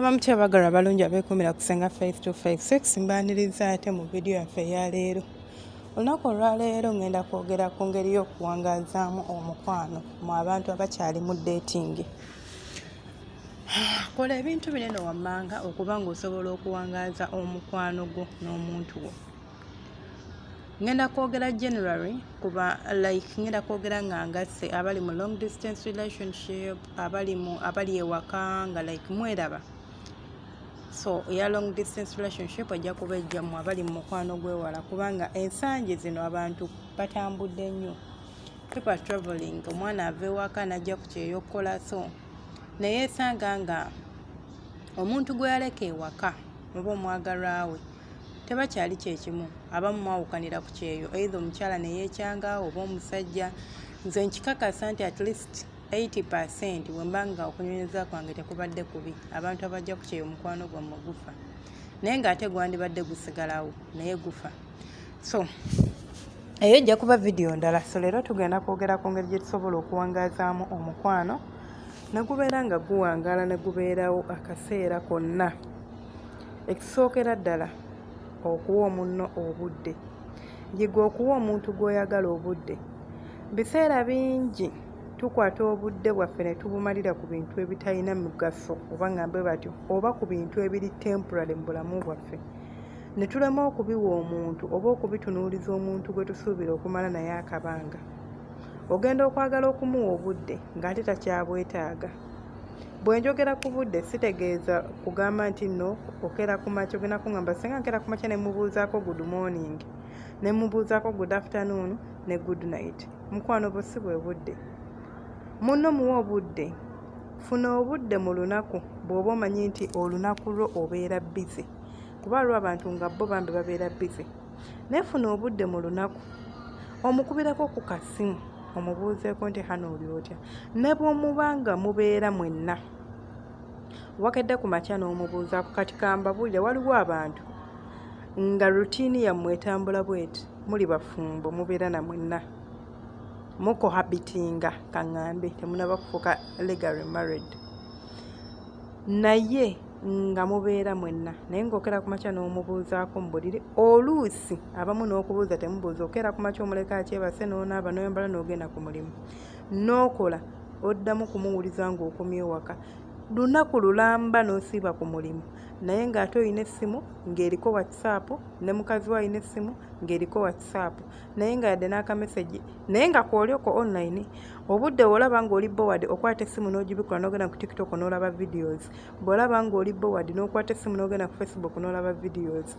Abamutya bagala balungi abeekumira ku Senga face to face sex mbaniriza ate mu video yaffe ya leero. Olunaku olwaleero ngenda kwogera ku ngeri y'okuwangazaamu omukwano mu abantu abakyali mu dating. Kola ebintu binene wammanga okuba ng'osobola okuwangaaza omukwano gwo n'omuntu wo. Ngenda kwogera generally kuba ngenda kwogera nga ngasse abali mu long distance relationship, abali ewaka nga mweraba. So eya long distance relationship ajja kuba ejjamu abali mu mukwano gw'ewala kubanga ensangi zino abantu batambudde nnyo. People are traveling, omwana ava ewaka n'ajja ku kyeyokkola, so naye esanga nga omuntu gwe yaleka ewaka oba omwagalwa we tebakyali kyekimu, abamu mwawukanira ku kyeyo, either omukyala ne yeekyanga oba omusajja. Nze nkikakasa nti at least 80% wembanga okunyonyeza kwange tekubadde kubi, abantu abajja ku kyeyo omukwano gwammwe gufa, naye ng'ate gwandibadde gusigalawo naye gufa. So eyo ejja kuba video ndala. So leero tugenda kwogera ku ngeri gye tusobola okuwangazaamu omukwano ne gubeera nga guwangaala ne gubeerawo akaseera konna. Ekisookera ddala okuwa omunno obudde. Yiga okuwa omuntu gw'oyagala obudde. Biseera bingi tukwata obudde bwaffe ne tubumalira ku bintu ebitalina mugaso oba ngambe batyo, oba ku bintu ebiri temporary mu bulamu bwaffe, ne tulema okubiwa omuntu oba okubitunuuliza omuntu gwe tusuubira okumala naye akabanga. Ogenda okwagala okumuwa obudde ng'ate takyabwetaaga. Bwe njogera ku budde sitegeeza kugamba nti nno okera ku makya ogenda kuŋŋamba Senga nkera ku makya ne mubuuzaako good morning, ne mubuuzaako good afternoon ne good night. Mukwano bwo si bwe budde. Munno muwa obudde. Funa obudde mu lunaku bw'oba omanyi nti olunaku lwo obeera busy, kuba lwo abantu nga bo bambi babeera busy. Naye funa obudde mu lunaku, omukubirako ku kasimu omubuuzeeko nti hano oli otya. Ne bw'omubanga mubeera mwenna wakedde ku makya n'omubuuzaako, kati kambabulire, waliwo abantu nga rutiini yammwe etambula bweti, muli bafumbo, mubeera na mwenna mukohabitinga kaŋŋambe, temunaba kufuuka legally married, naye nga mubeera mwenna, naye ng'okera ku makya n'omubuuzaako mu buliri. Oluusi abamu n'okubuuza temubuuza, okera ku makya omuleka akyebase n'onaaba n'oyambala n'ogenda ku mulimu, n'okola oddamu kumuwuliza ng'okomye ewaka. Lunaku lulamba n'osiiba ku mulimu, naye ng'ate olina essimu ng'eriko WhatsApp, ne mukazi we alina essimu ng'eriko WhatsApp, naye nga yadde n'akameseji, naye nga kw'olyoko online. Obudde bw'olaba ng'oli bored okwata essimu n'ogibikula n'ogenda ku TikTok n'olaba videos, bw'olaba ng'oli bored n'okwata essimu n'ogenda ku Facebook n'olaba videos,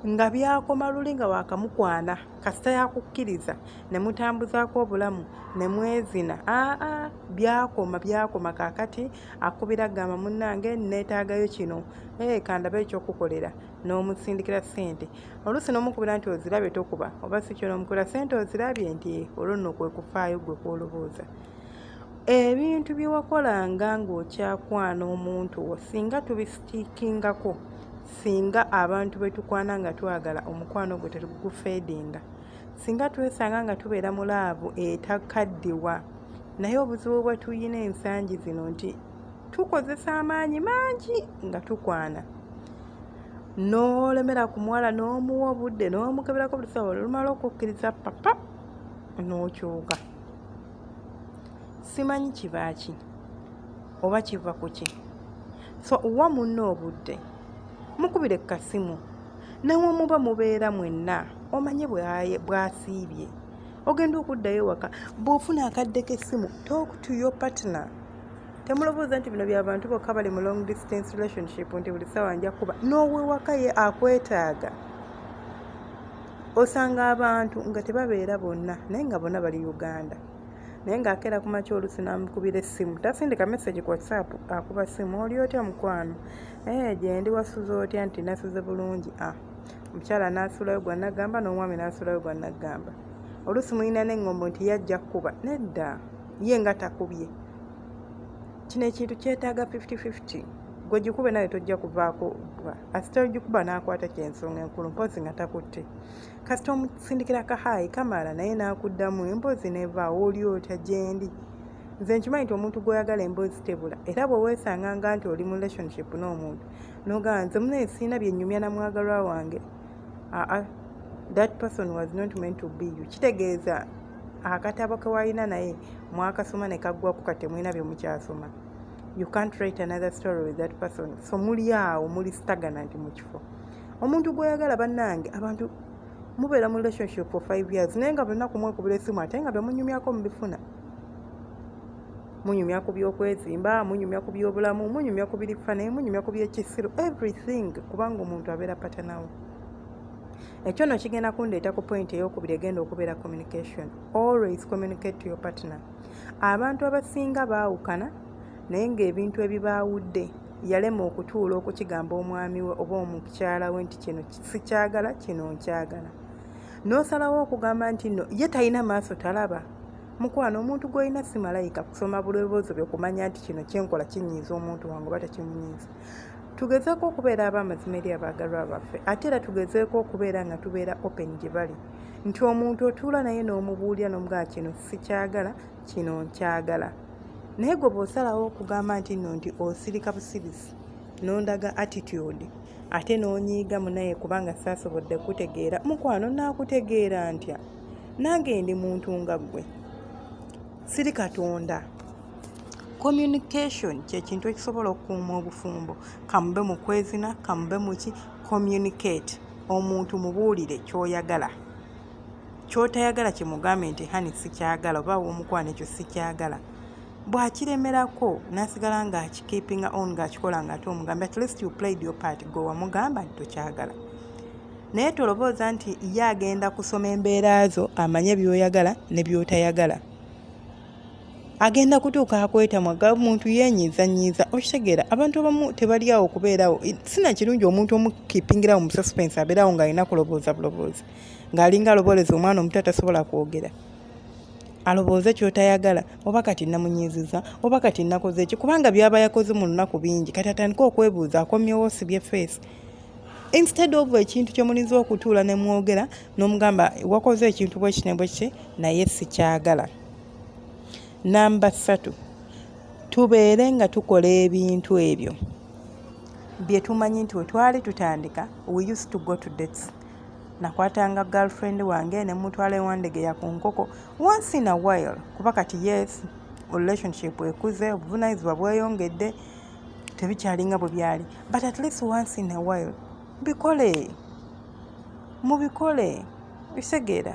nga byakoma luli nga waakamukwana kasita yakukkiriza ne mutambuzaako obulamu ne mwezina. Byakoma kaakati akubira gamba munnange neetaagayo kino, kandabe ekyokukolera, n'omusindikira ssente. Oluusi n'omukubira nti ozirabye tokuba, oba si kyo n'omukubira ssente ozirabye nti olwo nno kwe kufaayo gwe kwolobooza. Ebintu bye wakolanga ng'okyakwana omuntu wo singa tubisitiikingako, singa abantu be tukwana nga twagala omukwano gwe tegufeedinga, singa twesanga nga tubeera mu laavu etakaddiwa. Naye obuzibu bwe tuyina ensangi zino nti tukozesa amaanyi mangi nga tukwana, n'olemera ku muwala n'omuwa obudde n'omukeberako buli ssaawa, olumala okukkiriza papa n'okyuka. Simanyi kiba ki oba kiva ku ki. So wa munno obudde, mukubire ku kasimu, nawe muba mubeera mwenna, omanye bw'asiibye ogenda okuddayo waka. Bw'ofuna akadde k'essimu, talk to your partner. Temulowooza nti bino by'abantu bokka bali mu long distance relationship nti buli ssaawa nja kuba. N'owewaka ye akwetaaga. Osanga abantu nga tebabeera bonna, naye nga bonna bali Uganda, naye ng'akera ku makya oluusi n'amukubira essimu, tasindika message ku WhatsApp, akuba ssimu, oli otya mukwano, gye ndi wasuze otya, nti nasuze bulungi. Omukyala n'asulayo gwa nagamba, n'omwami n'asulayo gwa nagamba. Oluusi mulina n'eŋŋombo nti yajja kuba, nedda, ye nga takubye. Kino ekintu kyetaaga 50-50. Gwe gikube nawe tojja kuvaako asita ogikuba n'akwata kyensonga enkulu, mpozi nga takutte. Kasita omusindikira kahaayi kamala naye n'akuddamu, empozi n'evaawo, oli otya gye ndi. nze nkimanyi nti omuntu gw'oyagala emboozi tebula era bwe weesanganga nti oli mu relationship n'omuntu n'ogamba nze munaye siina bye nnyumya na mwagalwa wange, that person was not meant to be you. Kitegeeza akatabo ke walina naye mwakasoma ne kaggwaku kati temulina bye mukyasoma. You can't write another story with that person. So muli awo muli stagnant mu kifo. Omuntu gw'oyagala bannange abantu mubeera mu relationship for 5 years naye nga bonna kumwekubira essimu ate nga bemunyumyako mubifuna. Munyumya ku by'okwezimba, munyumya ku by'obulamu, munyumya ku birifane, munyumya ku by'ekisiru, everything, kubanga omuntu abeera patanawo. Ekyo no kigenda kundeeta ku point ey'okubiri egenda okubeera communication. Always communicate to your partner. Abantu abasinga baawukana naye ng'ebintu ebibaawudde yalema okutuula okukigamba omwami we oba omukyala we nti kino sikyagala, kino nkyagala. N'osalawo okugamba nti no ye talina maaso talaba. Mukwano omuntu gw'olina si malayika kusoma bulowoozo bye kumanya nti kino kyenkola kinyiiza omuntu wange oba tekimunyiiza. Tugezeeko okubeera ab'amazima eri abaagalwa baffe ate era tugezeeko okubeera nga tubeera open gye bali nti omuntu otuula naye n'omubuulira n'omugamba kino sikyagala, kino nkyagala. Naye gwe bw'osalawo okugamba nti nno nti osirika busirisi n'ondaga attitude ate n'onyiiga munaye kubanga saasobodde kutegeera, mukwano naakutegeera ntya? Nange ndi muntu nga ggwe, siri Katonda. Communication kye kintu ekisobola okukuuma obufumbo. Kamube mu kwezina, kamube mu ki, communicate. Omuntu mubuulire ky'oyagala. Ky'otayagala kimugambe nti hani sikyagala oba omukwano ekyo sikyagala. Bw'akiremerako n'asigala ng'akikeepinga on ng'akikola ng'ate omugambe at least you played your part, gwe wamugamba nti tokyagala. Naye tolowooza nti ye agenda kusoma embeera zo amanye by'oyagala ne by'otayagala. Agenda kutuuka akwetamwa muntu yeenyiizanyiiza. Okitegeera abantu abamu tebali awo okubeerawo. Sina kirungi omuntu omukipingirawo mu suspense abeerawo ng'alina kulobooza buloboozi ng'alinga alobooleza omwana omuto atasobola kwogera. Alobooze ky'otayagala oba kati namunyiiziza oba kati nakoze eki kubanga byaba yakoze mu lunaku bingi kati atandika okwebuuza akomyewo sibye face. Instead of ekintu kyomuliza okutuula ne mwogera n'omugamba wakoze ekintu bwe kiti ne bwe kiti naye sikyagala. Namba 3, tubeere nga tukola ebintu ebyo bye tumanyi nti we twali tutandika. We used to go to dates. Nakwatanga girlfriend wange ne mutwala ewandegeya ku nkoko once in a while kuba kati yes relationship ekuze obuvunaanyizibwa bweyongedde tebikyalinga bwe byali, but at least once in a while bikole, mubikole. Bitegeera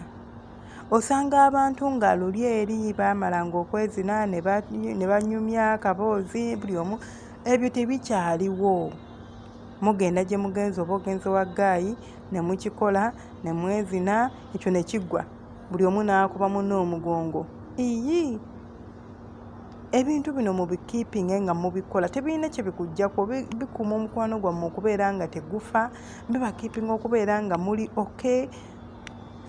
osanga abantu nga luli eri baamalanga okwezina ne banyumya akaboozi buli omu, ebyo tebikyaliwo. Mugenda gye mugenzi oba ogenzi wa gaayi ne mukikola ne mwezina ekyo ne kiggwa buli omu n'akuba munne omugongo. Ebintu bino mubikiipinge nga mubikola tebirina kye bikuggyako, bikuuma omukwano gwammwe okubeera nga tegufa, bibakiipinga okubeera nga muli okay.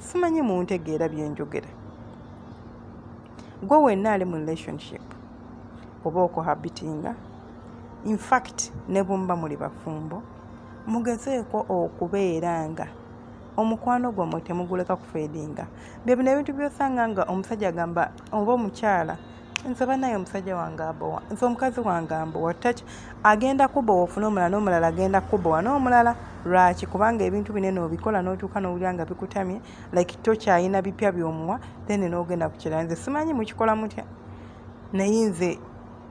Simanyi muntegeera bye njogera. Gwe wenna ali mu relationship oba okuhabitinga, in fact ne bw'muba muli bafumbo, mugezeeko okubeera nga omukwano gwammwe temuguleka kufeedinga. Bye bino ebintu by'osanga nga omusajja agamba oba omukyala nze banaye omusajja wange abowa, nze omukazi wange ambowa, agenda kubowa ofune omulala n'omulala agenda kubowa n'omulala. Lwaki? Kubanga ebintu binene obikola n'otuuka n'owulira nga bikutamye like tokyayina bipya by'omuwa then n'ogenda ku kirala. Nze simanyi mukikola mutya naye nze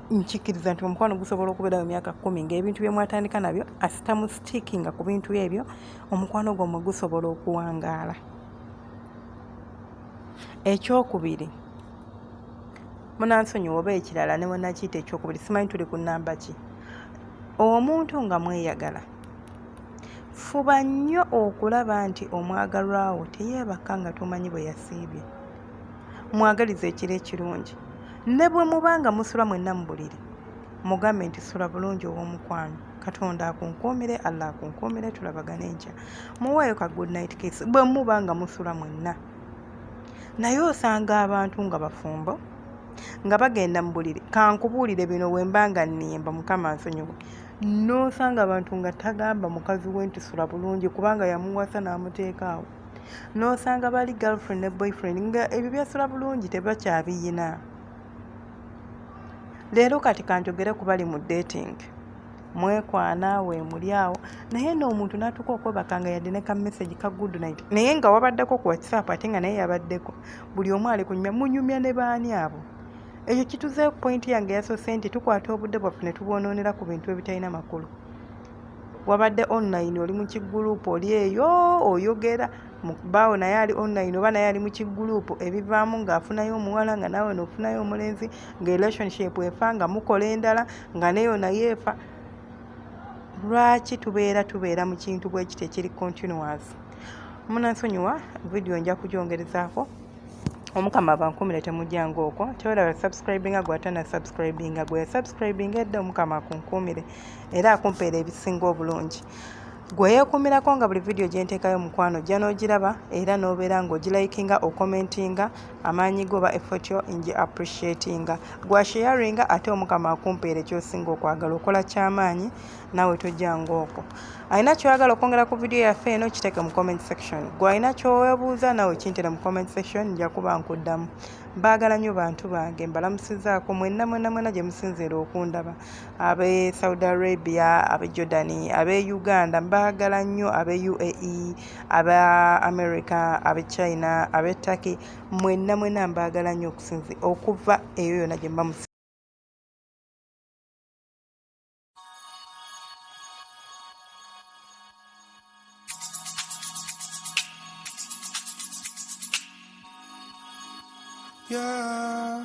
nkikiriza nti omukwano gusobola okubeera mu myaka 10 ng'ebintu bye mwatandika nabyo asita mu stickinga ku bintu ebyo, omukwano gwammwe gusobola okuwangaala. Ekyokubiri, munansonyiwa oba ekirala ne bwennakiyita ekyokubiri, simanyi tuli ku nnamba ki. Omuntu nga mweyagala, fuba nnyo okulaba nti omwagalwawo teyeebaka nga tomanyi bwe yasiibye. Mwagaliza ekiro ekirungi. Ne bwe mubanga musula mwenna mu buliri, mugambe nti sula bulungi ow'omukwano, Katonda akunkuumire, Allah akunkuumire, tulabagane enkya. Muweeyo ka good night kiss bwe mubanga musula mwenna. Naye osanga abantu nga bafumbo nga bagenda mu buliri, kankubuulire bino wembanga nnimba Mukama nsonyiwe, n'osanga abantu nga tagamba mukazi we nti sula bulungi kubanga yamuwasa n'amuteeka awo. N'osanga bali girlfriend ne boyfriend nga ebyo byasula bulungi tebakyabiyina. leero kati kanjogere ku bali mu dating mwekwana we muli awo naye n'omuntu n'atuuka okwebaka nga yadde ne ka message ka good night naye nga wabaddeko ku WhatsApp ate nga naye yabaddeko buli omu ali kunyumya munyumya ne baani abo. Ekyo kituzeeyo ku pointi yange yasoose nti tukwata obudde bwaffe ne tubwonoonera ku bintu ebitalina makulu. Wabadde online oli mu kiguruupu oli eyo oyogera baawo naye ali online oba naye ali mu kiguruupu ebivaamu ng'afunayo omuwala nga naawe n'ofunayo omulenzi nga relationship efa nga mukola endala nga neyo naye efa. Lwaki tubeera mu kintu bwe kiti ekiri continuous? Munansonyiwa vidiyo nja kugyongerezaako. Omukama bankumire temujjanga okwo. Tewera subscribinga gwatana subscribinga gwe subscribinga edda omukama akunkumire era akumpeera ebisinga obulungi. Gwe yeekumirako nga buli vidiyo gye nteekayo mukwano ojja n'ogiraba era n'obeera ng'ogilikinga okomentinga amaanyi go oba effort yo ngi appreciatinga. Gwa sharinga ate omukama akumpeera ekyosinga okwagala okola ky'amaanyi naawe tojjanga okwo. Alina kyoyagala okwongera ku vidiyo yaffe eno kiteeke mu comment section. Gwe alina kyoweebuuza naawe kintere mu comment section nja kuba nkuddamu. Mbaagala nnyo bantu bange mbalamusizaako mwenna gye musinziira okundaba. Ab'e Saudi Arabia, ab'e Jordan, ab'e Uganda mbaagala nnyo, ab'e UAE, ab'e America, ab'e China, ab'e Turkey mwenna mbaagala nnyo okuva eyo yonna gye mba musinziira. Yeah.